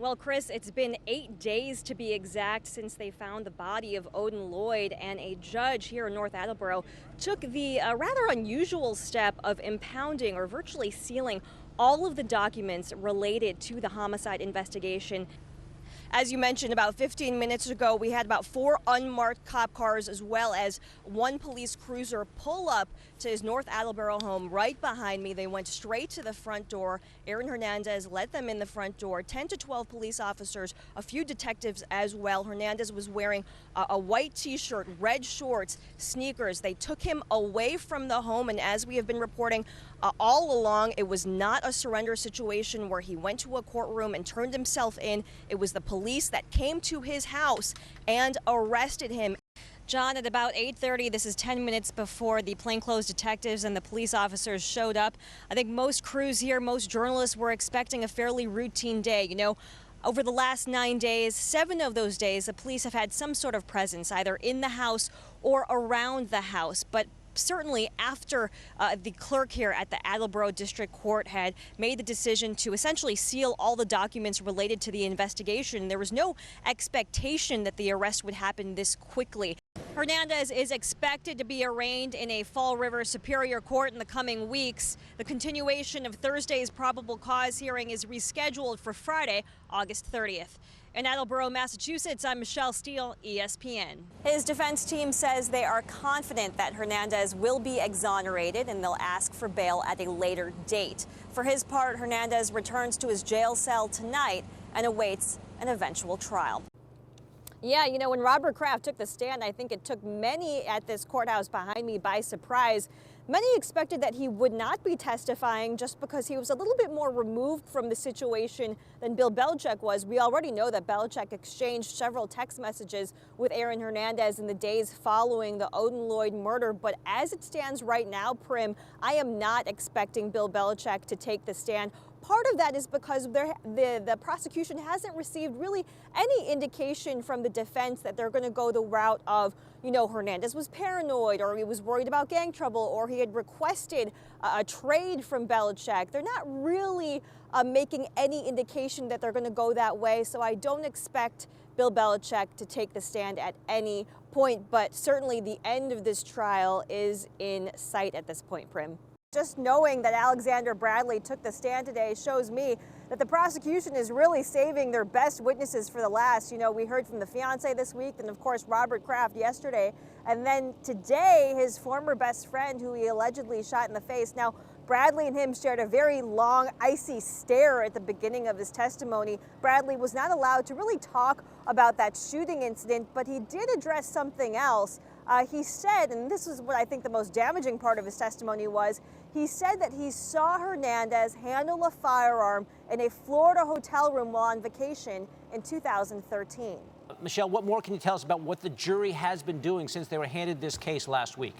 Well, Chris, it's been 8 days to be exact since they found the body of Odin Lloyd, and a judge here in North Attleboro took the rather unusual step of impounding or virtually sealing all of the documents related to the homicide investigation. As you mentioned, about 15 minutes ago, we had about 4 unmarked cop cars as well as 1 police cruiser pull up to his North Attleboro home right behind me. They went straight to the front door. Aaron Hernandez let them in the front door. 10 to 12 police officers, a few detectives as well. Hernandez was wearing a white t-shirt, red shorts, sneakers. They took him away from the home, and as we have been reporting all along, it was not a surrender situation where he went to a courtroom and turned himself in. It was the police that came to his house and arrested him. John, at about 8:30, this is 10 minutes before the plainclothes detectives and the police officers showed up. I think most crews here, most journalists were expecting a fairly routine day. You know, over the last 9 days, 7 of those days, the police have had some sort of presence, either in the house or around the house. But certainly after the clerk here at the Attleboro District Court had made the decision to essentially seal all the documents related to the investigation, there was no expectation that the arrest would happen this quickly. Hernandez is expected to be arraigned in a Fall River Superior Court in the coming weeks. The continuation of Thursday's probable cause hearing is rescheduled for Friday, August 30th. In Attleboro, Massachusetts, I'm Michelle Steele, ESPN. His defense team says they are confident that Hernandez will be exonerated and they'll ask for bail at a later date. For his part, Hernandez returns to his jail cell tonight and awaits an eventual trial. Yeah, you know, when Robert Kraft took the stand, I think it took many at this courthouse behind me by surprise. Many expected that he would not be testifying just because he was a little bit more removed from the situation than Bill Belichick was. We already know that Belichick exchanged several text messages with Aaron Hernandez in the days following the Odin Lloyd murder. But as it stands right now, Prim, I am not expecting Bill Belichick to take the stand. Part of that is because the prosecution hasn't received really any indication from the defense that they're going to go the route of, you know, Hernandez was paranoid, or he was worried about gang trouble, or he had requested a trade from Belichick. They're not really making any indication that they're going to go that way. So I don't expect Bill Belichick to take the stand at any point. But certainly the end of this trial is in sight at this point, Prim. Just knowing that Alexander Bradley took the stand today shows me that the prosecution is really saving their best witnesses for the last. You know, we heard from the fiance this week, and of course Robert Kraft yesterday, and then today his former best friend who he allegedly shot in the face. Now, Bradley and him shared a very long, icy stare at the beginning of his testimony. Bradley was not allowed to really talk about that shooting incident, but he did address something else. He said, and this is what I think the most damaging part of his testimony was, he said that he saw Hernandez handle a firearm in a Florida hotel room while on vacation in 2013. Michelle, what more can you tell us about what the jury has been doing since they were handed this case last week?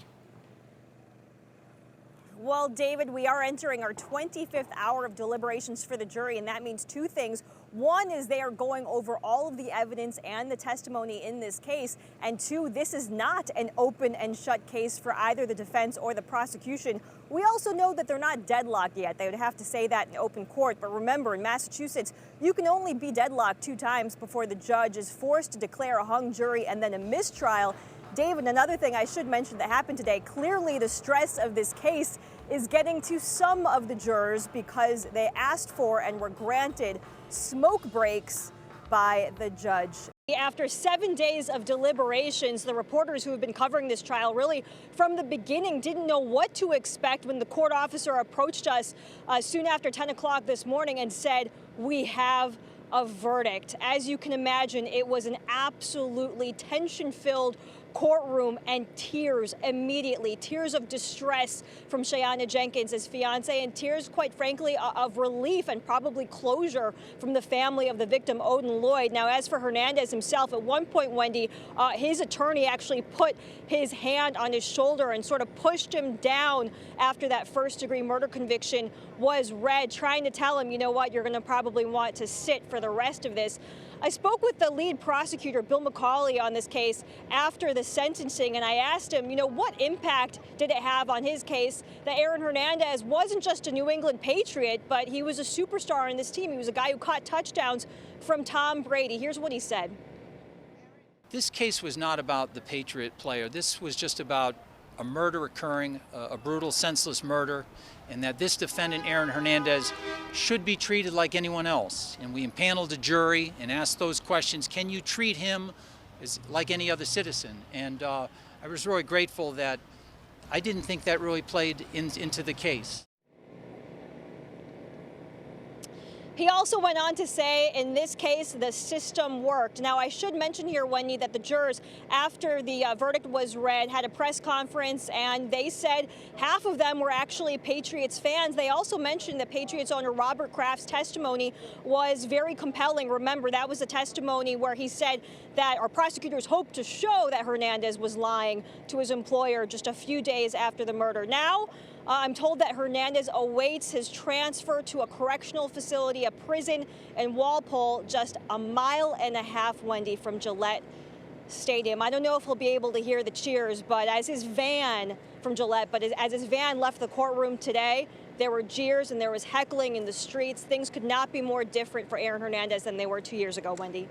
Well, David, we are entering our 25th hour of deliberations for the jury, and that means 2 things. One is they are going over all of the evidence and the testimony in this case. And 2, this is not an open and shut case for either the defense or the prosecution. We also know that they're not deadlocked yet. They would have to say that in open court. But remember, in Massachusetts, you can only be deadlocked 2 times before the judge is forced to declare a hung jury and then a mistrial. David, another thing I should mention that happened today, clearly the stress of this case is getting to some of the jurors because they asked for and were granted smoke breaks by the judge. After 7 days of deliberations, the reporters who have been covering this trial really from the beginning didn't know what to expect when the court officer approached us soon after 10 o'clock this morning and said, "We have a verdict." As you can imagine, it was an absolutely tension-filled courtroom, and tears immediately, tears of distress from Shayana Jenkins, his fiance, and tears, quite frankly, of relief and probably closure from the family of the victim, Odin Lloyd. Now, as for Hernandez himself, at one point, Wendy, his attorney actually put his hand on his shoulder and sort of pushed him down after that first-degree murder conviction was read, trying to tell him, you know what, you're going to probably want to sit for the rest of this. I spoke with the lead prosecutor, Bill McCauley, on this case after the the sentencing, and I asked him, what impact did it have on his case that Aaron Hernandez wasn't just a New England Patriot, but he was a superstar in this team. He was a guy who caught touchdowns from Tom Brady. Here's what he said. This case was not about the Patriot player. This was just about a murder occurring, a brutal, senseless murder, and that this defendant, Aaron Hernandez, should be treated like anyone else. And we impaneled a jury and asked those questions. Can you treat him as like any other citizen? And I was really grateful that I didn't think that really played into the case. He also went on to say, in this case, the system worked. Now, I should mention here, Wendy, that the jurors, after the verdict was read, had a press conference, and they said half of them were actually Patriots fans. They also mentioned that Patriots owner Robert Kraft's testimony was very compelling. Remember, that was a testimony where he said that our prosecutors hoped to show that Hernandez was lying to his employer just a few days after the murder. Now, I'm told that Hernandez awaits his transfer to a correctional facility, a prison in Walpole, just a mile and a half, Wendy, from Gillette Stadium. I don't know if he'll be able to hear the cheers, but as his van left the courtroom today, there were jeers and there was heckling in the streets. Things could not be more different for Aaron Hernandez than they were 2 years ago, Wendy.